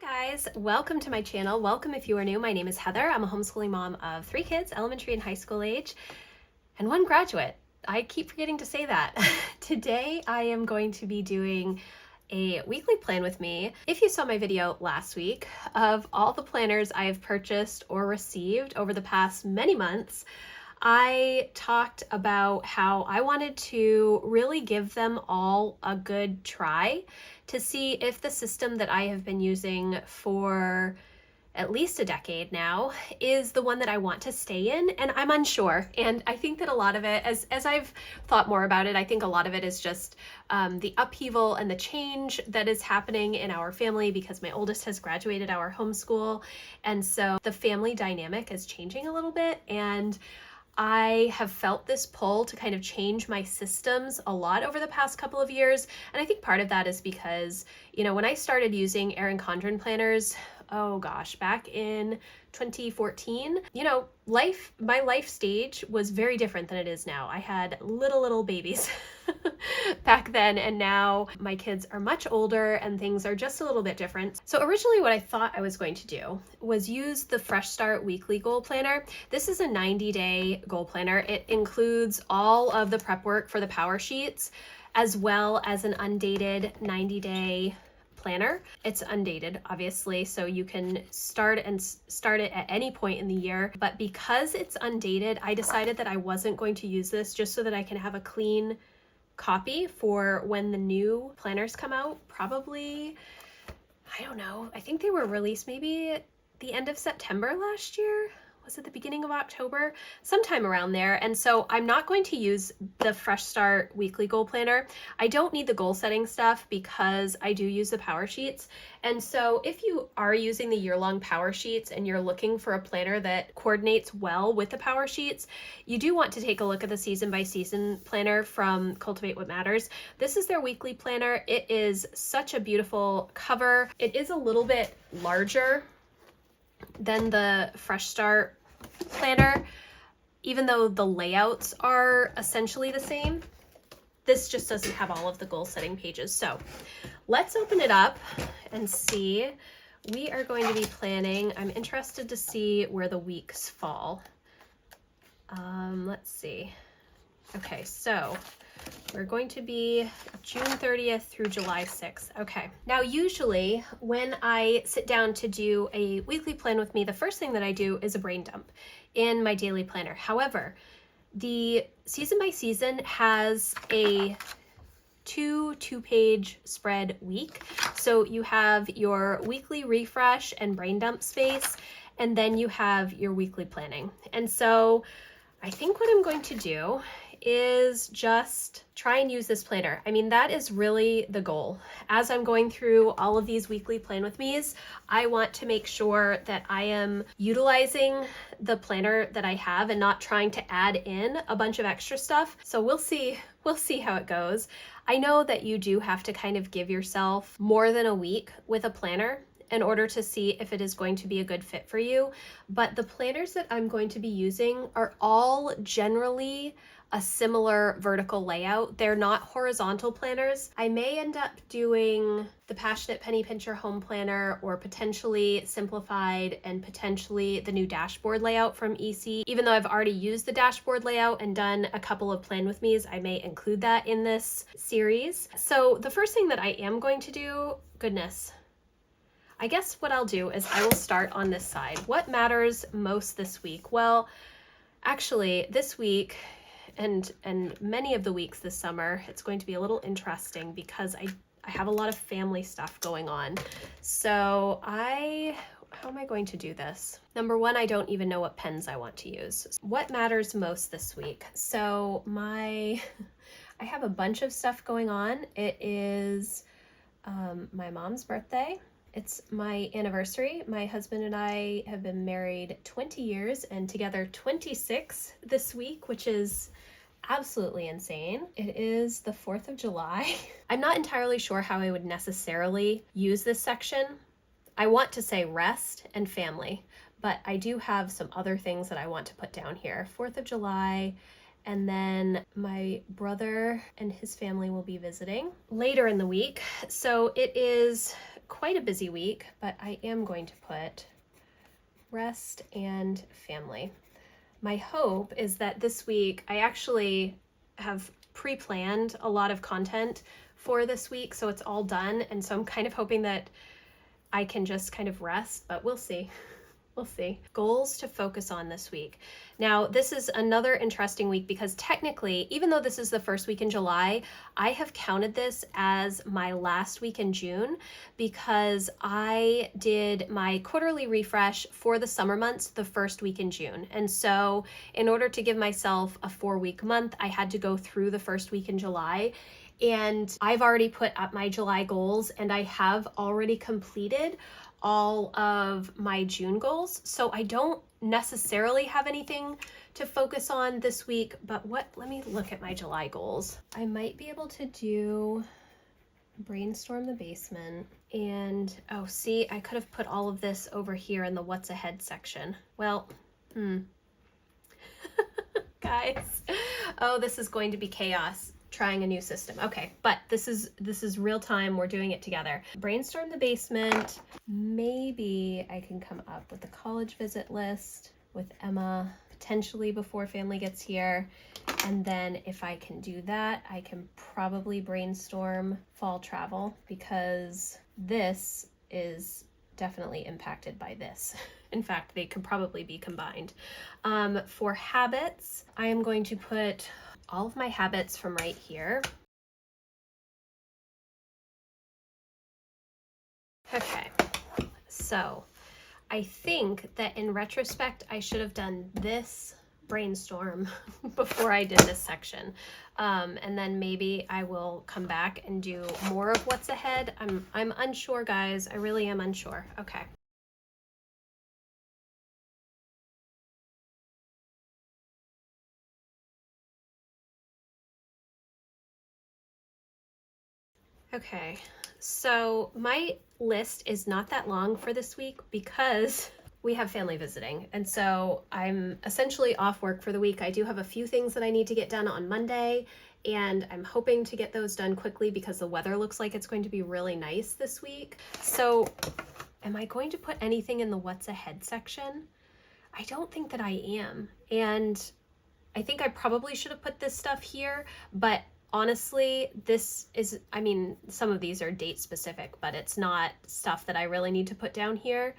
Guys, welcome to my channel. Welcome if you are new. My name is Heather. I'm a homeschooling mom of 3 kids, elementary and high school age, and 1 graduate. I keep forgetting to say that. Today I am going to be doing a weekly plan with me. If you saw my video last week of all the planners I have purchased or received over the past many months, I talked about how I wanted to really give them all a good try to see if the system that I have been using for at least a decade now is the one that I want to stay in, and I'm unsure. And I think that a lot of it, as I've thought more about it, I think a lot of it is just the upheaval and the change that is happening in our family because my oldest has graduated our homeschool, and so the family dynamic is changing a little bit, and I have felt this pull to kind of change my systems a lot over the past couple of years. And I think part of that is because, when I started using Erin Condren planners, oh gosh, back in 2014, my life stage was very different than it is now. I had little babies back then, and now my kids are much older and things are just a little bit different. So originally what I thought I was going to do was use the Fresh Start Weekly Goal Planner. This is a 90-day goal planner. It includes all of the prep work for the power sheets, as well as an undated 90-day planner. It's undated, obviously, so you can start it at any point in the year. But because it's undated, I decided that I wasn't going to use this just so that I can have a clean copy for when the new planners come out. Probably, I don't know, I think they were released maybe at the end of September last year. Was it the beginning of October? Sometime around there. And so I'm not going to use the Fresh Start Weekly Goal Planner. I don't need the goal setting stuff because I do use the power sheets. And so if you are using the year-long power sheets and you're looking for a planner that coordinates well with the power sheets, you do want to take a look at the season by season planner from Cultivate What Matters. This is their weekly planner. It is such a beautiful cover. It is a little bit larger than the Fresh Start planner, even though the layouts are essentially the same. This just doesn't have all of the goal setting pages. So let's open it up and see. We are going to be planning. I'm interested to see where the weeks fall. Let's see. Okay, so we're going to be June 30th through July 6th. Okay. Now, usually when I sit down to do a weekly plan with me, the first thing that I do is a brain dump in my daily planner. However, the season by season has a two-page spread week. So you have your weekly refresh and brain dump space, and then you have your weekly planning. And so I think what I'm going to do is just try and use this planner. I mean, that is really the goal. As I'm going through all of these weekly plan with me's, I want to make sure that I am utilizing the planner that I have and not trying to add in a bunch of extra stuff. So we'll see how it goes. I know that you do have to kind of give yourself more than a week with a planner in order to see if it is going to be a good fit for you. But the planners that I'm going to be using are all generally a similar vertical layout. They're not horizontal planners. I may end up doing the Passionate Penny Pincher Home Planner, or potentially Simplified, and potentially the new dashboard layout from EC. Even though I've already used the dashboard layout and done a couple of plan with me's, I may include that in this series. So the first thing that I am going to do, goodness, I guess what I'll do is I will start on this side. What matters most this week? Well, actually this week and many of the weeks this summer, it's going to be a little interesting because I have a lot of family stuff going on. So how am I going to do this? Number one, I don't even know what pens I want to use. What matters most this week? So I have a bunch of stuff going on. It is my mom's birthday. It's my anniversary. My husband and I have been married 20 years and together 26 this week, which is absolutely insane. It is the 4th of July. I'm not entirely sure how I would necessarily use this section. I want to say rest and family, but I do have some other things that I want to put down here. 4th of July, and then my brother and his family will be visiting later in the week. So it is quite a busy week, but I am going to put rest and family. My hope is that this week I actually have pre-planned a lot of content for this week, so it's all done, and so I'm kind of hoping that I can just kind of rest, but we'll see. We'll see. Goals to focus on this week. Now, this is another interesting week because technically, even though this is the first week in July, I have counted this as my last week in June because I did my quarterly refresh for the summer months the first week in June. And so in order to give myself a 4-week month, I had to go through the first week in July. And I've already put up my July goals and I have already completed all of my June goals. So I don't necessarily have anything to focus on this week, but let me look at my July goals. I might be able to do brainstorm the basement and, oh, see, I could have put all of this over here in the what's ahead section. Well, guys, oh, this is going to be chaos. Trying a new system. Okay, but this is real time. We're doing it together. Brainstorm the basement. Maybe I can come up with a college visit list with Emma, potentially before family gets here. And then if I can do that, I can probably brainstorm fall travel because this is definitely impacted by this. In fact, they could probably be combined. For habits, I am going to put all of my habits from right here. Okay, so I think that in retrospect, I should have done this brainstorm before I did this section. And then maybe I will come back and do more of what's ahead. I'm unsure, guys. I really am unsure. Okay. Okay, so my list is not that long for this week because we have family visiting. And so I'm essentially off work for the week. I do have a few things that I need to get done on Monday, and I'm hoping to get those done quickly because the weather looks like it's going to be really nice this week. So am I going to put anything in the what's ahead section? I don't think that I am. And I think I probably should have put this stuff here, but honestly, this is, I mean, some of these are date specific, but it's not stuff that I really need to put down here.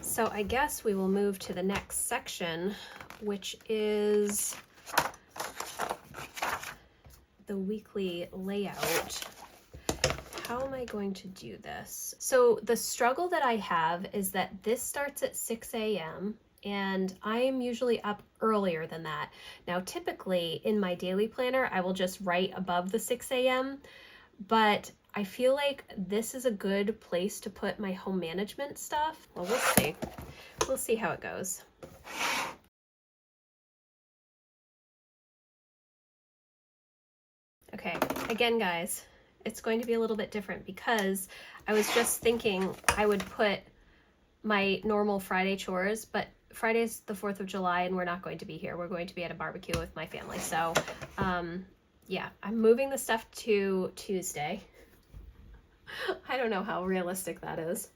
So I guess we will move to the next section, which is the weekly layout. How am I going to do this? So the struggle that I have is that this starts at 6 a.m. and I am usually up earlier than that. Now, typically in my daily planner, I will just write above the 6 a.m., but I feel like this is a good place to put my home management stuff. Well, we'll see. We'll see how it goes. Okay, again, guys, it's going to be a little bit different because I was just thinking I would put my normal Friday chores, but Friday's the 4th of July and we're not going to be here. We're going to be at a barbecue with my family. So, yeah, I'm moving the stuff to Tuesday. I don't know how realistic that is.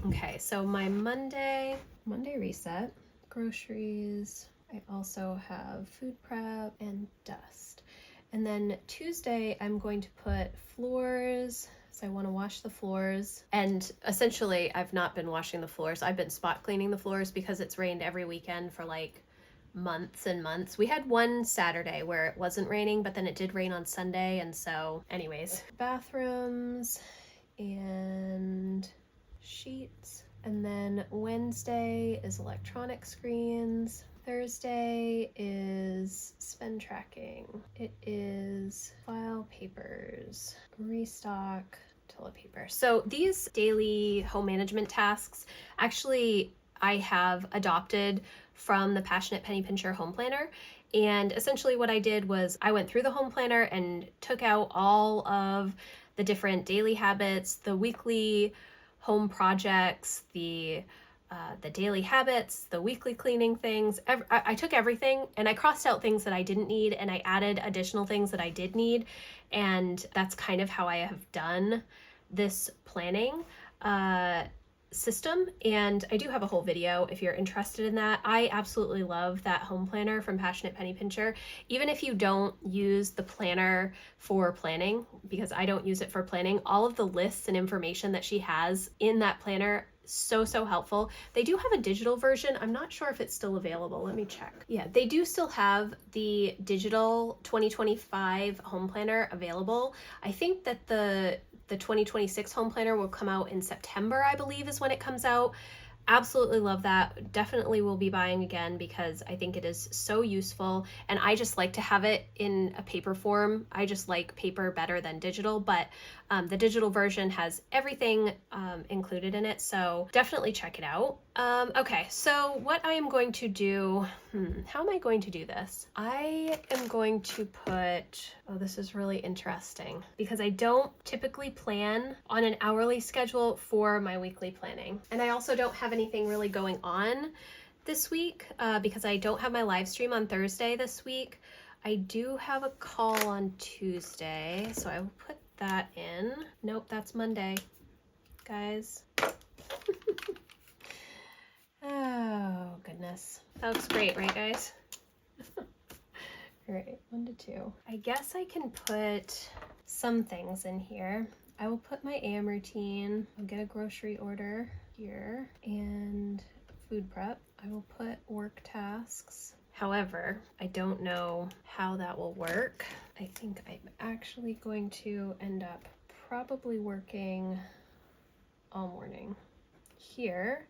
Okay, so my Monday reset, groceries. I also have food prep and dust. And then Tuesday, I'm going to put floors. So I want to wash the floors. And essentially, I've not been washing the floors. I've been spot cleaning the floors because it's rained every weekend for like months and months. We had one Saturday where it wasn't raining, but then it did rain on Sunday. And so anyways, bathrooms and sheets. And then Wednesday is electronic screens. Thursday is spend tracking. It is file papers, restock, toilet paper. So these daily home management tasks, actually, I have adopted from the Passionate Penny Pincher Home Planner. And essentially what I did was I went through the home planner and took out all of the different daily habits, the weekly home projects, the daily habits, the weekly cleaning things. I took everything and I crossed out things that I didn't need and I added additional things that I did need. And that's kind of how I have done this planning. system, and I do have a whole video if you're interested in that. I absolutely love that home planner from Passionate Penny Pincher. Even if you don't use the planner for planning, because I don't use it for planning, all of the lists and information that she has in that planner, so helpful. They do have a digital version. I'm not sure if it's still available. Let me check. Yeah, they do still have the digital 2025 home planner available. I think that the 2026 home planner will come out in September, I believe is when it comes out. Absolutely love that. Definitely will be buying again because I think it is so useful, and I just like to have it in a paper form. I just like paper better than digital, but the digital version has everything included in it, so definitely check it out. Okay, so what I am going to do, how am I going to do this? I am going to put, oh, this is really interesting because I don't typically plan on an hourly schedule for my weekly planning. And I also don't have anything really going on this week because I don't have my live stream on Thursday this week. I do have a call on Tuesday, so I will put that in. Nope, that's Monday, guys. Oh, goodness. That looks great, right, guys? All right, 1 to 2. I guess I can put some things in here. I will put my AM routine. I'll get a grocery order here and food prep. I will put work tasks. However, I don't know how that will work. I think I'm actually going to end up probably working all morning here.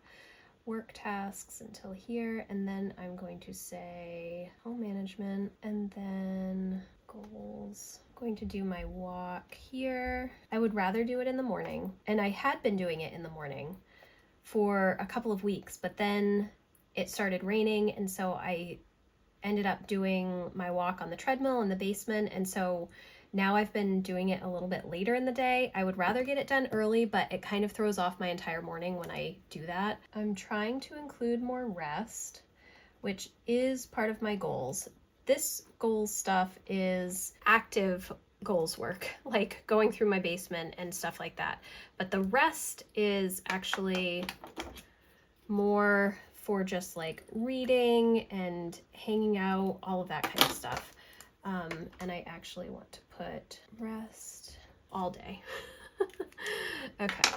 Work tasks until here, and then I'm going to say home management, and then goals. I'm going to do my walk here. I would rather do it in the morning, and I had been doing it in the morning for a couple of weeks, but then it started raining, and so I ended up doing my walk on the treadmill in the basement, and so now I've been doing it a little bit later in the day. I would rather get it done early, but it kind of throws off my entire morning when I do that. I'm trying to include more rest, which is part of my goals. This goals stuff is active goals work, like going through my basement and stuff like that. But the rest is actually more for just like reading and hanging out, all of that kind of stuff. And I actually want to put rest all day. Okay.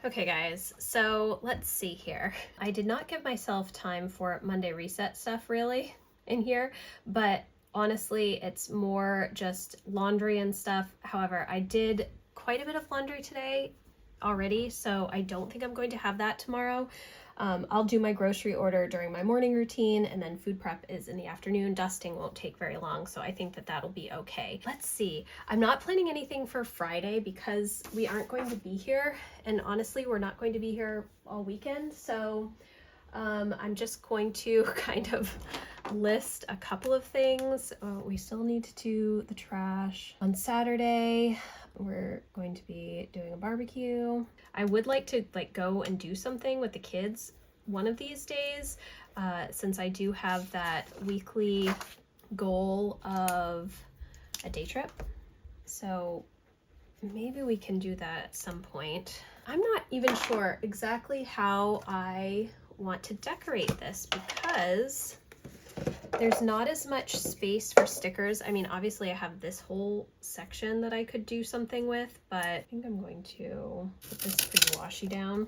Okay guys, so let's see here. I did not give myself time for Monday reset stuff really in here, but honestly, it's more just laundry and stuff. However, I did quite a bit of laundry today already, so I don't think I'm going to have that tomorrow. I'll do my grocery order during my morning routine, and then food prep is in the afternoon. Dusting won't take very long, so I think that that'll be okay. Let's see. I'm not planning anything for Friday because we aren't going to be here, and honestly, we're not going to be here all weekend, so I'm just going to kind of list a couple of things. We still need to do the trash. On Saturday, we're going to be doing a barbecue. I would like to go and do something with the kids one of these days, since I do have that weekly goal of a day trip. So maybe we can do that at some point. I'm not even sure exactly how I want to decorate this because there's not as much space for stickers. I mean, obviously I have this whole section that I could do something with, but I think I'm going to put this pretty washi down.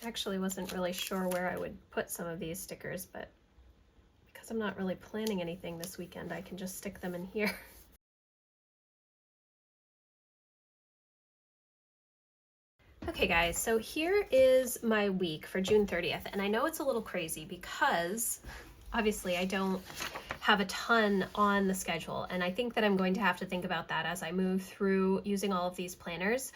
Actually wasn't really sure where I would put some of these stickers, but because I'm not really planning anything this weekend, I can just stick them in here. Okay guys, so here is my week for June 30th, and I know it's a little crazy because obviously I don't have a ton on the schedule, and I think that I'm going to have to think about that as I move through using all of these planners.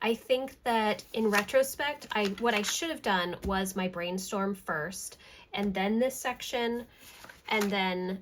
I think that in retrospect, what I should have done was my brainstorm first, and then this section, and then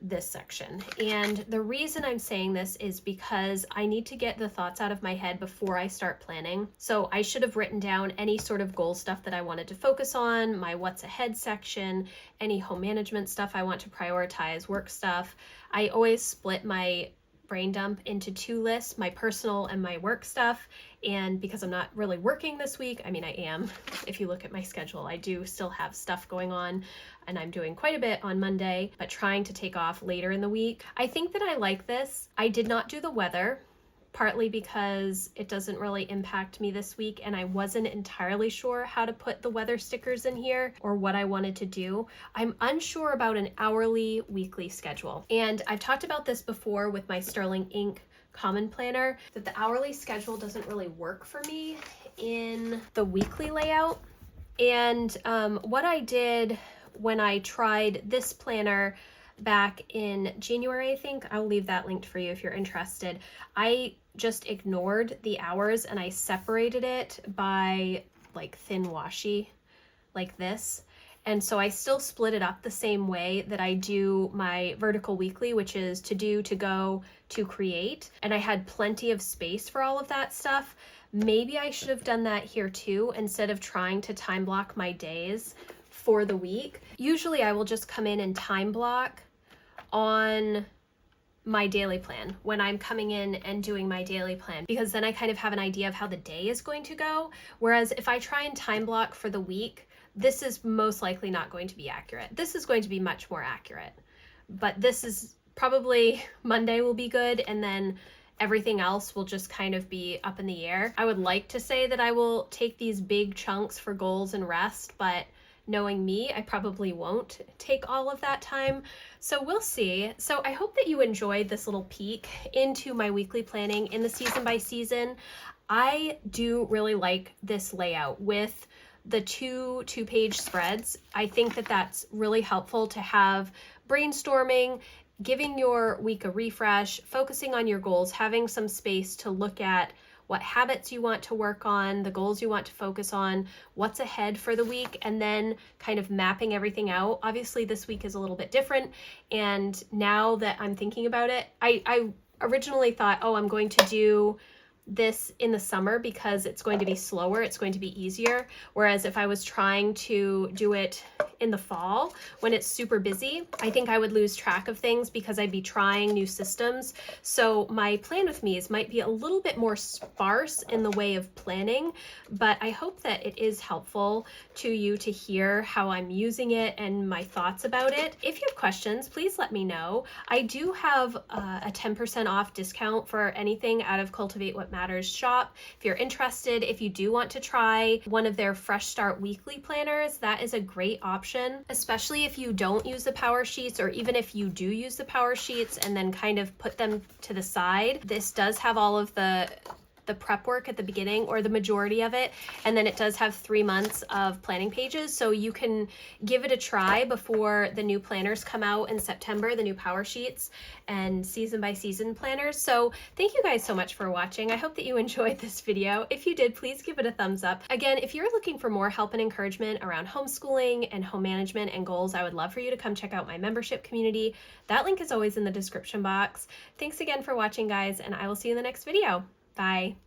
this section. And the reason I'm saying this is because I need to get the thoughts out of my head before I start planning. So I should have written down any sort of goal stuff that I wanted to focus on, my what's ahead section, any home management stuff I want to prioritize, work stuff. I always split my brain dump into 2 lists, my personal and my work stuff. And because I'm not really working this week, I mean, I am. If you look at my schedule, I do still have stuff going on, and I'm doing quite a bit on Monday, but trying to take off later in the week. I think that I like this. I did not do the weather, partly because it doesn't really impact me this week, and I wasn't entirely sure how to put the weather stickers in here or what I wanted to do. I'm unsure about an hourly weekly schedule. And I've talked about this before with my Sterling Ink Common Planner, that the hourly schedule doesn't really work for me in the weekly layout. And what I did when I tried this planner back in January, I think, I'll leave that linked for you if you're interested, I just ignored the hours and I separated it by like thin washi, like this. And so I still split it up the same way that I do my vertical weekly, which is to do, to go, to create. And I had plenty of space for all of that stuff. Maybe I should have done that here too, instead of trying to time block my days for the week. Usually I will just come in and time block on my daily plan when I'm coming in and doing my daily plan, because then I kind of have an idea of how the day is going to go. Whereas if I try and time block for the week, this is most likely not going to be accurate. This is going to be much more accurate, but this is probably Monday will be good, and then everything else will just kind of be up in the air. I would like to say that I will take these big chunks for goals and rest, but knowing me, I probably won't take all of that time. So we'll see. So I hope that you enjoyed this little peek into my weekly planning in the season by season. I do really like this layout with the two-page spreads. I think that that's really helpful to have brainstorming, giving your week a refresh, focusing on your goals, having some space to look at what habits you want to work on, the goals you want to focus on, what's ahead for the week, and then kind of mapping everything out. Obviously, this week is a little bit different, and now that I'm thinking about it, I originally thought, oh, I'm going to do this in the summer because it's going to be slower, it's going to be easier. Whereas if I was trying to do it in the fall when it's super busy, I think I would lose track of things because I'd be trying new systems. So my plan with me might be a little bit more sparse in the way of planning, but I hope that it is helpful to you to hear how I'm using it and my thoughts about it. If you have questions, please let me know. I do have a 10% off discount for anything out of Cultivate What Matters shop. If you're interested, if you do want to try one of their Fresh Start weekly planners, that is a great option, especially if you don't use the power sheets, or even if you do use the power sheets and then kind of put them to the side. This does have all of the prep work at the beginning, or the majority of it, and then it does have 3 months of planning pages, so you can give it a try before the new planners come out in September, the new power sheets and season by season planners. So thank you guys so much for watching. I hope that you enjoyed this video. If you did, please give it a thumbs up. Again, if you're looking for more help and encouragement around homeschooling and home management and goals, I would love for you to come check out my membership community. That link is always in the description box. Thanks again for watching, guys, and I will see you in the next video. Bye.